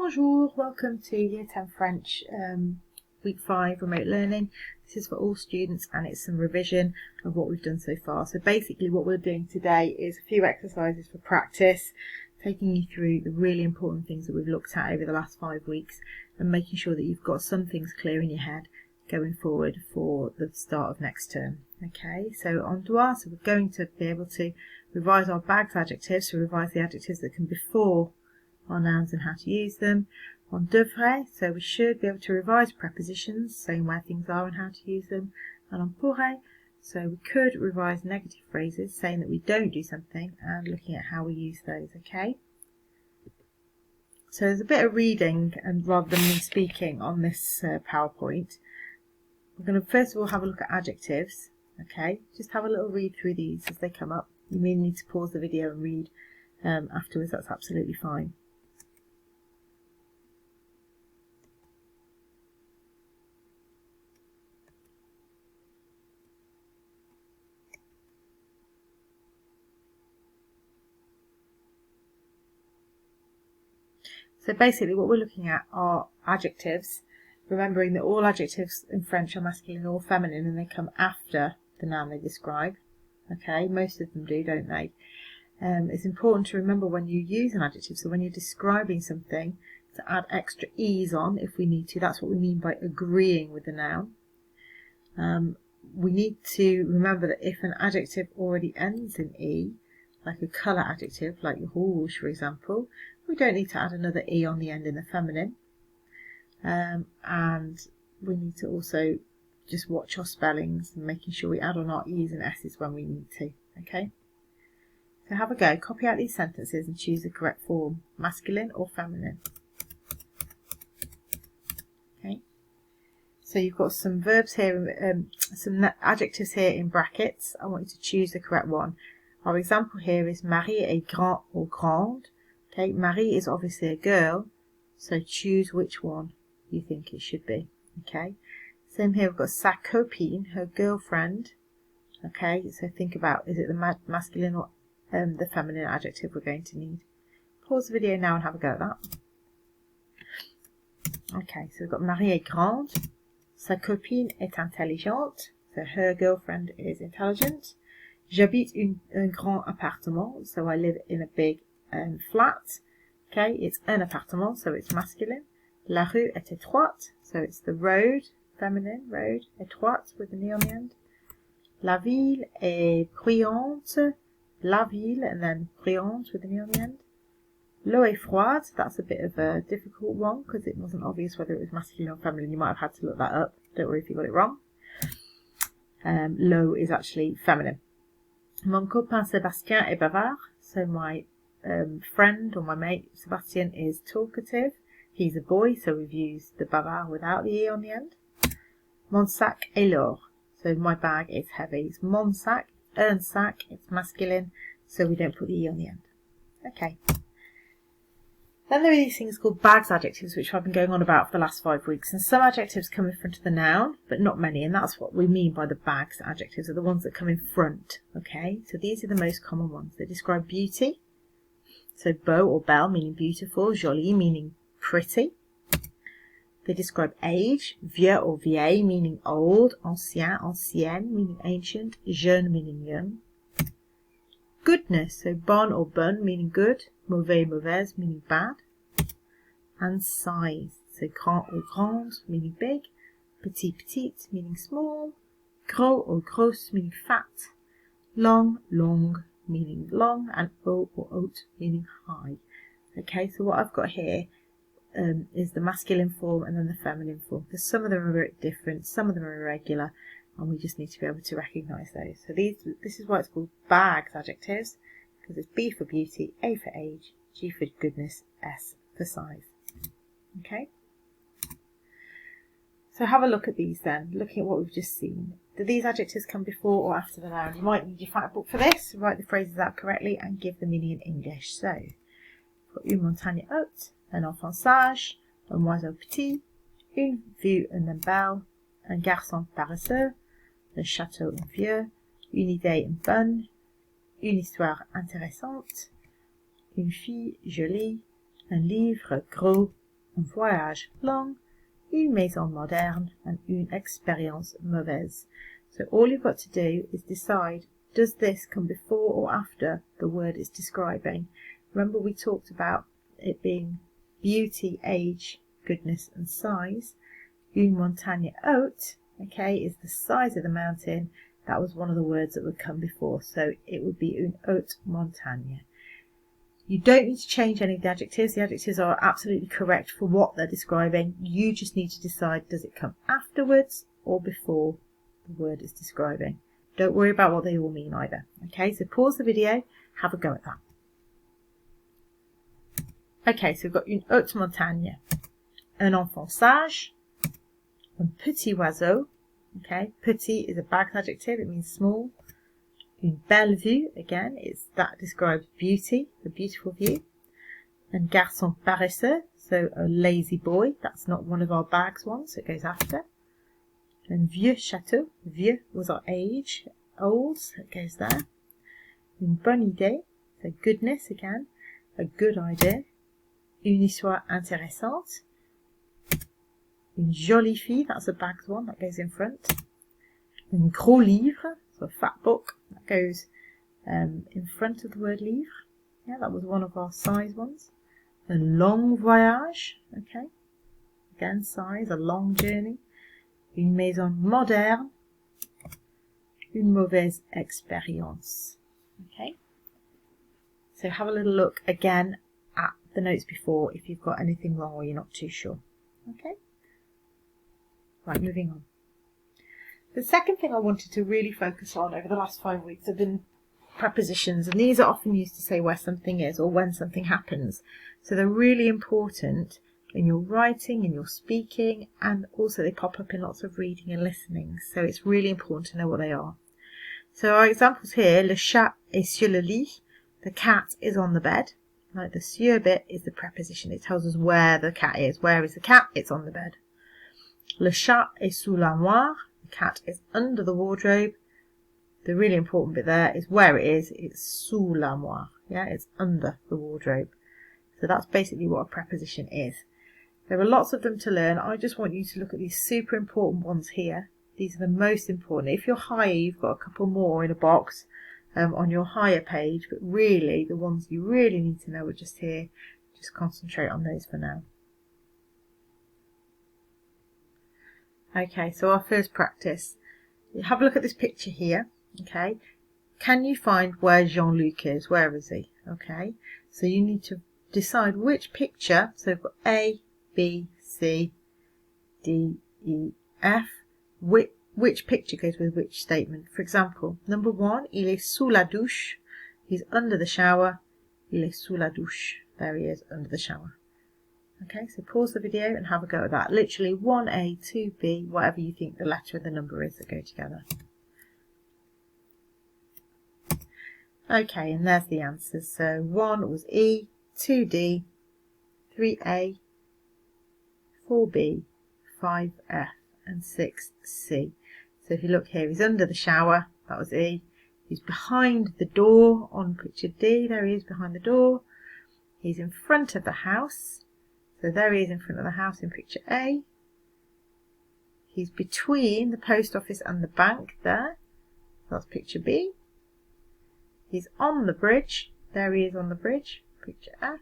Bonjour, welcome to Year 10 French Week 5 Remote Learning. This is for all students and it's some revision of what we've done so far. So basically what we're doing today is a few exercises for practice, taking you through the really important things that we've looked at over the last 5 weeks and making sure that you've got some things clear in your head going forward for the start of next term. Okay, so on doit, so we're going to be able to revise our bags adjectives, so revise the adjectives that come before our nouns and how to use them. On devrait, so we should be able to revise prepositions, saying where things are and how to use them. And on pourrait, so we could revise negative phrases, saying that we don't do something and looking at how we use those, okay? So there's a bit of reading and rather than me speaking on this PowerPoint. We're going to first of all have a look at adjectives, okay? Just have a little read through these as they come up. You may need to pause the video and read afterwards, that's absolutely fine. So basically what we're looking at are adjectives, remembering that all adjectives in French are masculine or feminine and they come after the noun they describe. Okay, most of them do, don't they? It's important to remember when you use an adjective, so when you're describing something, to add extra e's on if we need to. That's what we mean by agreeing with the noun. We need to remember that if an adjective already ends in e, like a colour adjective, like rouge for example, we don't need to add another e on the end in the feminine. And we need to also just watch our spellings and making sure we add on our e's and s's when we need to. Okay? So have a go, copy out these sentences and choose the correct form, masculine or feminine. Okay? So you've got some verbs here, some adjectives here in brackets. I want you to choose the correct one. Our example here is Marie est grand ou grande. Okay, Marie is obviously a girl, so choose which one you think it should be. Okay, same here, we've got sa copine, her girlfriend. Okay, so think about, is it the masculine or the feminine adjective we're going to need? Pause the video now and have a go at that. Okay, so we've got Marie est grande, sa copine est intelligente, so her girlfriend is intelligent. J'habite un grand appartement, so I live in a big flat. Okay, it's un appartement, so it's masculine. La rue est étroite, so it's the road, feminine, road, étroite with an e on the end. La ville est bruyante, la ville, and then bruyante with an e on the end. L'eau est froide, that's a bit of a difficult one because it wasn't obvious whether it was masculine or feminine. You might have had to look that up. Don't worry if you got it wrong. L'eau is actually feminine. Mon copain Sébastien est bavard, so my friend or my mate Sebastian is talkative. He's a boy, so we've used the bavard without the e on the end. Mon sac est lourd, so my bag is heavy. It's mon sac, un sac, it's masculine, so we don't put the e on the end. Okay. Then there are these things called bags adjectives, which I've been going on about for the last 5 weeks. And some adjectives come in front of the noun, but not many. And that's what we mean by the bags adjectives, are the ones that come in front. Okay, so these are the most common ones. They describe beauty. So beau or belle meaning beautiful, jolie meaning pretty. They describe age, vieux or vieille meaning old, ancien, ancienne meaning ancient, jeune meaning young. Goodness, so bon or bonne meaning good, mauvais, mauvaise meaning bad. And size, so grand or grande meaning big, petit, petite meaning small, gros or grosse meaning fat, long, longue meaning long, and haut or haute meaning high. Okay, so what I've got here is the masculine form and then the feminine form, because some of them are a bit different, some of them are irregular, and we just need to be able to recognise those. So this is why it's called bags adjectives, because it's B for beauty, A for age, G for goodness, S for size. Okay? So have a look at these then, looking at what we've just seen. Do these adjectives come before or after the noun? You might need your fact book for this, write the phrases out correctly and give the meaning in English. So, une montagne haute, un enfant sage, un oiseau petit, une vue and then belle, un garçon paresseux, un château and vieux, une idée and bonne, une histoire intéressante, une fille jolie, un livre gros un voyage long, une maison moderne, and une expérience mauvaise. So all you've got to do is decide, does this come before or after the word it's describing? Remember we talked about it being beauty, age, goodness and size. Une montagne haute, okay, is the size of the mountain. That was one of the words that would come before, so it would be une haute montagne. You don't need to change any of the adjectives. The adjectives are absolutely correct for what they're describing. You just need to decide, does it come afterwards or before the word is describing. Don't worry about what they all mean either. Okay, so pause the video, have a go at that. Okay, so we've got une haute montagne, un enfant sage, un petit oiseau. Okay, petit is a backed adjective, it means small. Une belle vue, again, that describes beauty, a beautiful view. Un garçon paresseux, so a lazy boy, that's not one of our bags ones, so it goes after. Un vieux château, vieux was our age, old, so it goes there. Une bonne idée, so goodness again, a good idea. Une histoire intéressante. Une jolie fille, that's a bags one, that goes in front. Un gros livre, so a fat book, that goes in front of the word livre. Yeah, that was one of our size ones. Un long voyage, okay, again size, a long journey. Une maison moderne, une mauvaise expérience. Okay, so have a little look again at the notes before if you've got anything wrong or you're not too sure. Okay, right, moving on. The second thing I wanted to really focus on over the last 5 weeks have been prepositions, and these are often used to say where something is or when something happens. So they're really important in your writing, in your speaking, and also they pop up in lots of reading and listening. So it's really important to know what they are. So our examples here, le chat est sur le lit, the cat is on the bed. Like the sur bit is the preposition. It tells us where the cat is. Where is the cat? It's on the bed. Le chat est sous l'armoire. The cat is under the wardrobe. The really important bit there is where it is. It's sous l'armoire. Yeah, it's under the wardrobe. So that's basically what a preposition is. There are lots of them to learn. I just want you to look at these super important ones here. These are the most important. If you're higher, you've got a couple more in a box on your higher page, but really the ones you really need to know are just here. Just concentrate on those for now. Okay, so our first practice. Have a look at this picture here. Okay, can you find where Jean-Luc is? Where is he? Okay, so you need to decide which picture. So we've got A, B, C, D, E, F. Which picture goes with which statement? For example, number 1, il est sous la douche. He's under the shower. Il est sous la douche. There he is, under the shower. Okay, so pause the video and have a go at that. Literally 1A, 2B, whatever you think the letter and the number is that go together. Okay, and there's the answers. So 1 was E, 2D, 3A, 4B, 5F, and 6C. So if you look here, he's under the shower, that was E. He's behind the door on picture D, there he is behind the door. He's in front of the house, so there he is in front of the house in picture A. He's between the post office and the bank there, that's picture B. He's on the bridge, there he is on the bridge, picture F.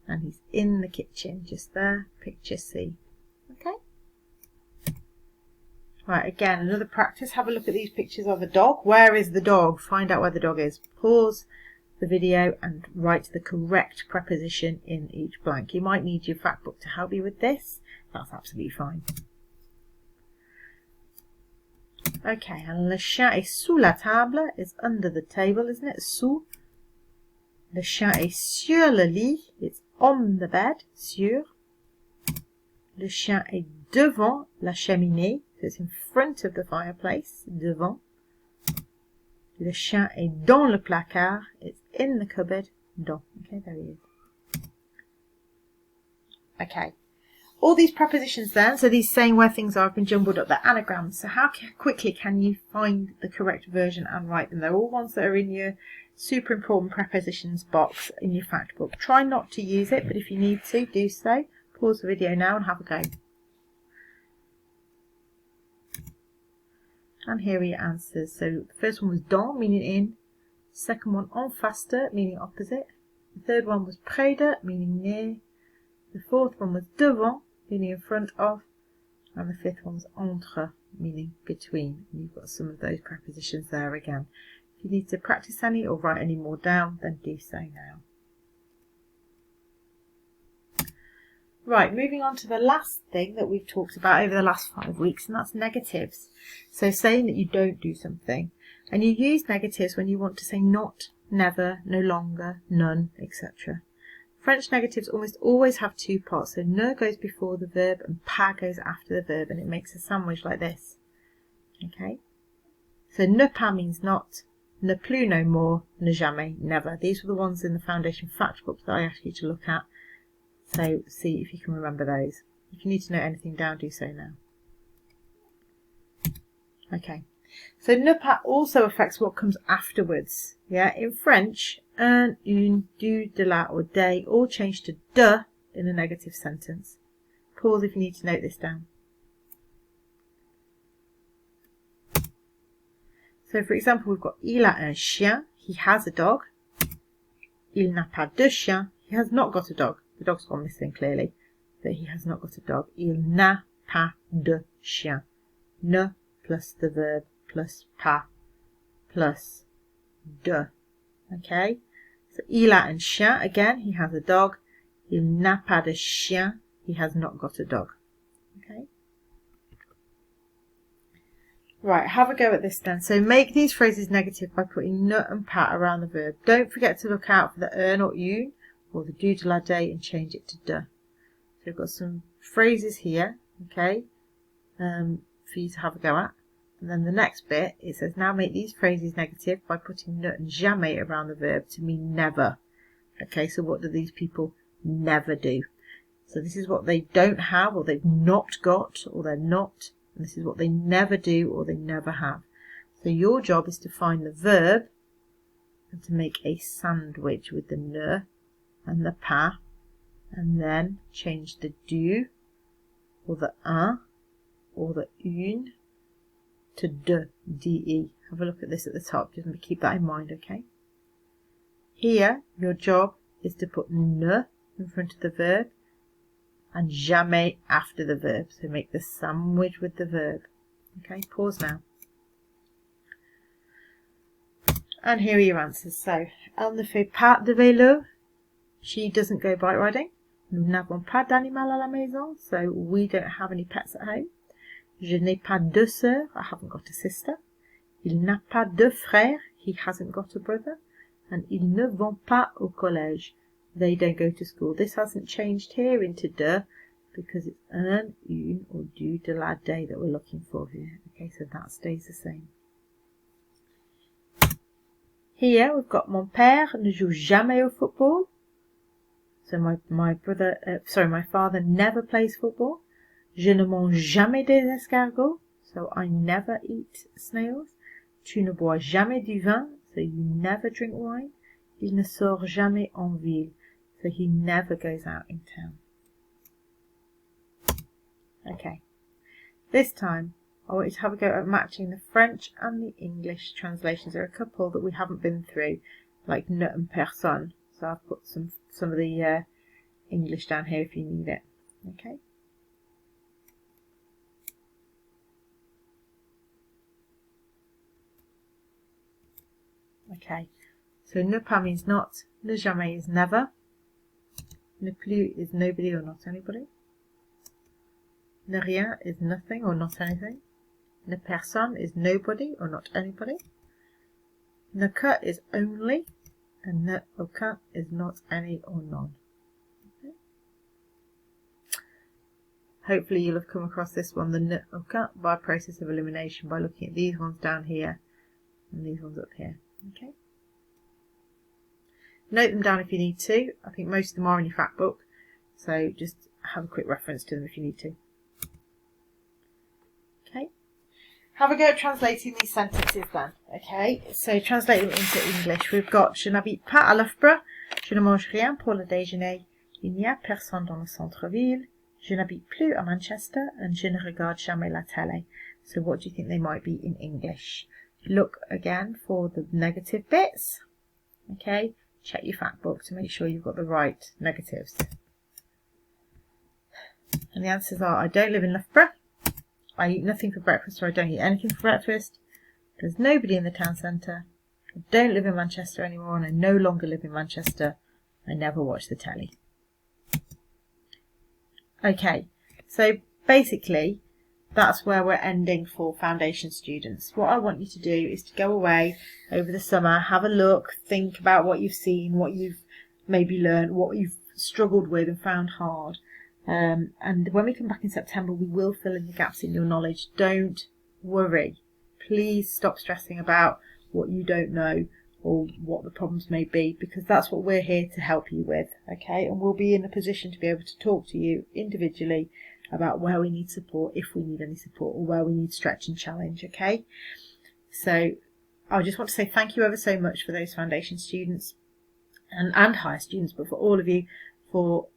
And he's in the kitchen, just there, picture C. Okay? Right, again, another practice. Have a look at these pictures of a dog. Where is the dog? Find out where the dog is. Pause the video and write the correct preposition in each blank. You might need your fact book to help you with this. That's absolutely fine. Okay, and le chien est sous la table is under the table, isn't it? Sous. Le chien est sur le lit. It's on the bed. Sur. Le chien est devant la cheminée. So it's in front of the fireplace. Devant. Le chien est dans le placard. It's in the cupboard. Dans. Okay, there he is. Okay. All these prepositions then, so these saying where things are, have been jumbled up. They're anagrams. So how quickly can you find the correct version and write them? They're all ones that are in your super important prepositions box in your fact book. Try not to use it, but if you need to, do so. Pause the video now and have a go. And here are your answers. So the first one was dans, meaning in. The second one, en face de, meaning opposite. The third one was près de, meaning near. The fourth one was devant, meaning in front of. And the fifth one was entre, meaning between. And you've got some of those prepositions there again. If you need to practice any or write any more down, then do so now. Right, moving on to the last thing that we've talked about over the last 5 weeks, and that's negatives. So saying that you don't do something. And you use negatives when you want to say not, never, no longer, none, etc. French negatives almost always have two parts. So ne goes before the verb and pas goes after the verb, and it makes a sandwich like this. Okay? So ne pas means not, ne plus no more, ne jamais, never. These were the ones in the foundation fact book that I asked you to look at. So see if you can remember those. If you need to note anything down, do so now. Okay. So ne pas also affects what comes afterwards. Yeah, in French, un, une, du, de la, or des all change to de in a negative sentence. Pause if you need to note this down. So for example, we've got il a un chien, he has a dog. Il n'a pas de chien, he has not got a dog. The dog's gone missing clearly, but he has not got a dog. Il n'a pas de chien. Ne plus the verb plus pas plus de. Okay? So il a un chien, again, he has a dog. Il n'a pas de chien, he has not got a dog. Okay? Right, have a go at this then. So make these phrases negative by putting ne and pas around the verb. Don't forget to look out for the un or une or the du, de la, des and change it to de. So we've got some phrases here, okay, for you to have a go at. And then the next bit, it says now make these phrases negative by putting ne and jamais around the verb to mean never. Okay, so what do these people never do? So this is what they don't have, or they've not got, or they're not. And this is what they never do, or they never have. So your job is to find the verb and to make a sandwich with the ne and the pas, and then change the du, or the un, or the une to de, de. Have a look at this at the top, just keep that in mind, okay? Here, your job is to put ne in front of the verb and jamais after the verb. So make the sandwich with the verb. Okay, pause now. And here are your answers. So, elle ne fait pas de vélo. She doesn't go bike riding. Nous n'avons pas d'animal à la maison. So we don't have any pets at home. Je n'ai pas de sœur. I haven't got a sister. Il n'a pas de frère. He hasn't got a brother. And ils ne vont pas au collège. They don't go to school. This hasn't changed here into de because it's un, une, or du, de la, des that we're looking for here. Okay, so that stays the same. Here we've got mon père ne joue jamais au football. So my father never plays football. Je ne mange jamais des escargots. So I never eat snails. Tu ne bois jamais du vin. So you never drink wine. Il ne sort jamais en ville. So he never goes out in town. Okay. This time, I want you to have a go at matching the French and the English translations. There are a couple that we haven't been through, like ne and personne. So I've put some of the English down here if you need it. Okay. Okay. So ne pas means not, ne jamais is never, ne plus is nobody or not anybody, ne rien is nothing or not anything, ne personne is nobody or not anybody, ne que is only, and ne aucun is not any or none. Okay. Hopefully you'll have come across this one, the ne aucun, by a process of elimination by looking at these ones down here and these ones up here. Okay. Note them down if you need to. I think most of them are in your fact book, so just have a quick reference to them if you need to. Okay. Have a go at translating these sentences then. Okay, so translate them into English. We've got je n'habite pas à Loughborough, je ne mange rien pour le déjeuner, Il n'y a personne dans le centre-ville. Je n'habite plus à Manchester and je ne regarde jamais la télé. So what do you think they might be in English? Look again for the negative bits. Okay, check your fact book to make sure you've got the right negatives. And the answers are, I don't live in Loughborough. I eat nothing for breakfast, or I don't eat anything for breakfast. There's nobody in the town centre. I don't live in Manchester anymore, and I no longer live in Manchester. I never watch the telly. Okay, so basically that's where we're ending for foundation students. What I want you to do is to go away over the summer, have a look, think about what you've seen, what you've maybe learned, what you've struggled with and found hard. And when we come back in September, we will fill in the gaps in your knowledge. Don't worry. Please stop stressing about what you don't know or what the problems may be, because that's what we're here to help you with, okay? And we'll be in a position to be able to talk to you individually about where we need support, if we need any support, or where we need stretch and challenge, okay? So I just want to say thank you ever so much for those foundation students and higher students, but for all of you, for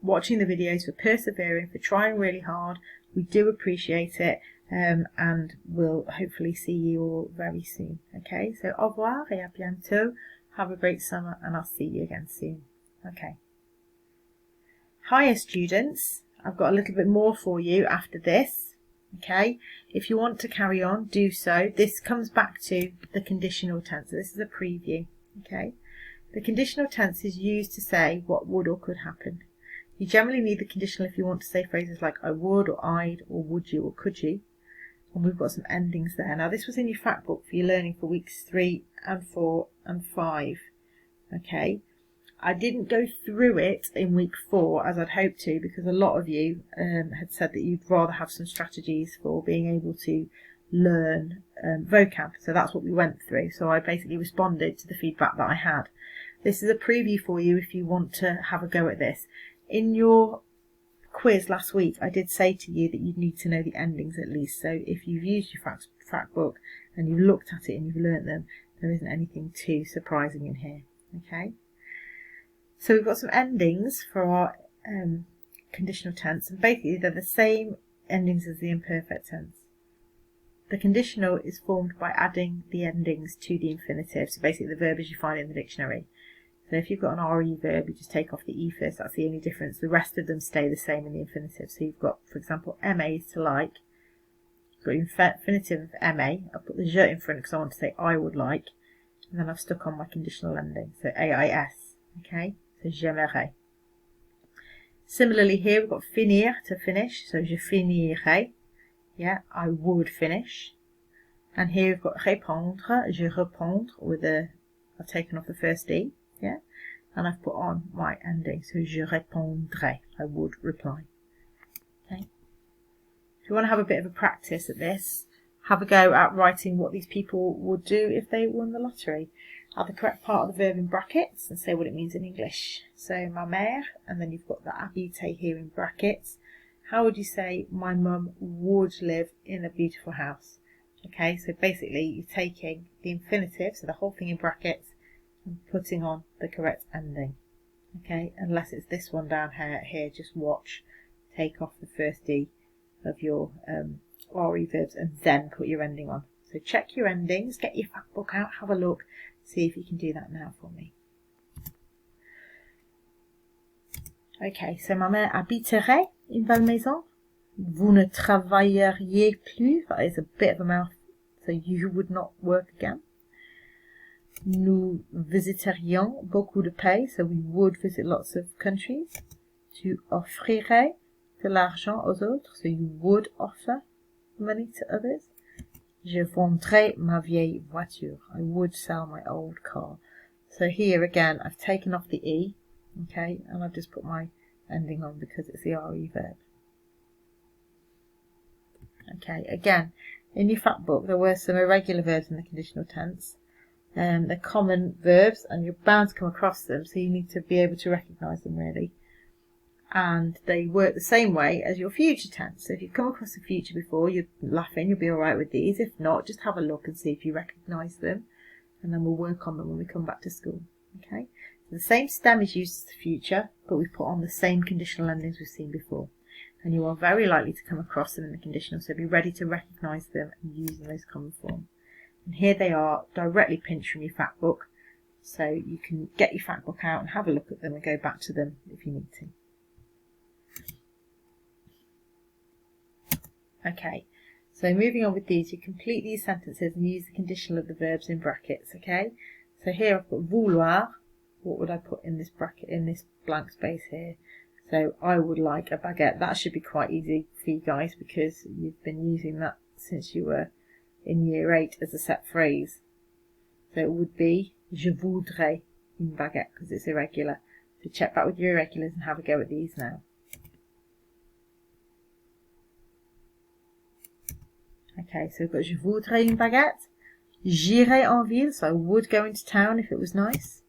watching the videos, for persevering, for trying really hard. We do appreciate it, and we'll hopefully see you all very soon. Okay, so au revoir et à bientôt. Have a great summer, and I'll see you again soon. Okay. Higher students, I've got a little bit more for you after this. Okay, if you want to carry on, do so. This comes back to the conditional tense. So this is a preview. Okay. The conditional tense is used to say what would or could happen. You generally need the conditional if you want to say phrases like I would, or I'd, or would you, or could you. And we've got some endings there. Now this was in your fact book for your learning for weeks 3 and 4 and 5. Okay. I didn't go through it in week 4 as I'd hoped to, because a lot of you had said that you'd rather have some strategies for being able to learn vocab. So that's what we went through. So I basically responded to the feedback that I had. This is a preview for you if you want to have a go at this. In your quiz last week, I did say to you that you'd need to know the endings at least. So if you've used your fact book and you've looked at it and you've learnt them, there isn't anything too surprising in here. Okay. So we've got some endings for our conditional tense, and basically they're the same endings as the imperfect tense. The conditional is formed by adding the endings to the infinitive, so basically the verb as you find in the dictionary. So if you've got an RE verb, you just take off the E first, that's the only difference. The rest of them stay the same in the infinitive. So you've got, for example, aimer is to like. You've got infinitive of aimer. I've put the je in front because I want to say I would like. And then I've stuck on my conditional ending, so AIS. Okay, so j'aimerais. Similarly here we've got finir, to finish, so je finirai. Yeah, I would finish. And here we've got répondre, je répondre, with I've taken off the first E. Yeah, and I've put on my ending, so je répondrai, I would reply. Okay. If you want to have a bit of a practice at this, have a go at writing what these people would do if they won the lottery. Add the correct part of the verb in brackets and say what it means in English. So ma mère, and then you've got the habiter here in brackets. How would you say my mum would live in a beautiful house? Okay, so basically you're taking the infinitive, so the whole thing in brackets, and putting on the correct ending. Okay, unless it's this one down here, just watch, take off the first D of your RE verbs and then put your ending on. So check your endings, get your fact book out, have a look, see if you can do that now for me. Okay, so ma mère habiterait une belle maison. Vous ne travailleriez plus. That is a bit of a mouth, so you would not work again. Nous visiterions beaucoup de pays, so we would visit lots of countries. Tu offrirais de l'argent aux autres, so you would offer money to others. Je vendrais ma vieille voiture, I would sell my old car. So here again, I've taken off the E, okay, and I've just put my ending on because it's the RE verb. Okay, again, in your fact book, there were some irregular verbs in the conditional tense. They're common verbs and you're bound to come across them, so you need to be able to recognise them really. And they work the same way as your future tense. So if you've come across the future before, you're laughing, you'll be alright with these. If not, just have a look and see if you recognise them, and then we'll work on them when we come back to school. Okay, So the same stem is used as the future, but we put on the same conditional endings we've seen before. And you are very likely to come across them in the conditional, so be ready to recognise them and use in those common forms. And here they are, directly pinched from your fact book, so you can get your fact book out and have a look at them and go back to them if you need to. Okay, so moving on with these, you complete these sentences and use the conditional of the verbs in brackets, okay? So here I've got vouloir. What would I put in this bracket, in this blank space here? So I would like a baguette. That should be quite easy for you guys because you've been using that since you were in year 8 as a set phrase. So it would be je voudrais une baguette because it's irregular. So check back with your irregulars and have a go at these now. Okay, so we've got je voudrais une baguette. J'irai en ville, so I would go into town if it was nice.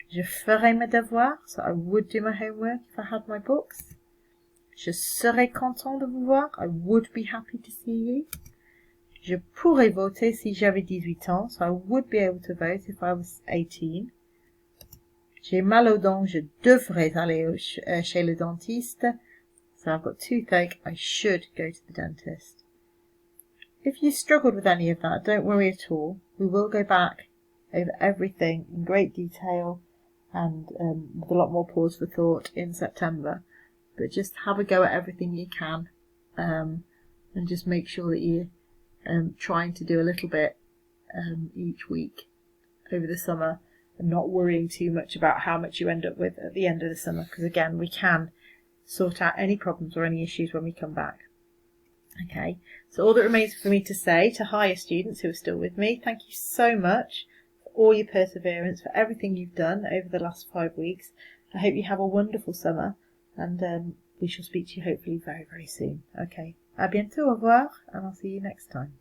Je ferai mes devoirs, so I would do my homework if I had my books. Je serai content de vous voir, I would be happy to see you. Je pourrais voter si j'avais 18 ans, so I would be able to vote if I was 18. J'ai mal aux dents, je devrais aller chez le dentiste. So I've got toothache, I should go to the dentist. If you struggled with any of that, don't worry at all. We will go back over everything in great detail and with a lot more pause for thought in September. But just have a go at everything you can and just make sure that you're trying to do a little bit each week over the summer and not worrying too much about how much you end up with at the end of the summer, because again, we can sort out any problems or any issues when we come back. Okay, so all that remains for me to say to higher students who are still with me, thank you so much for all your perseverance, for everything you've done over the last 5 weeks. I hope you have a wonderful summer, and we shall speak to you hopefully very, very soon. Okay, à bientôt, au revoir, and I'll see you next time.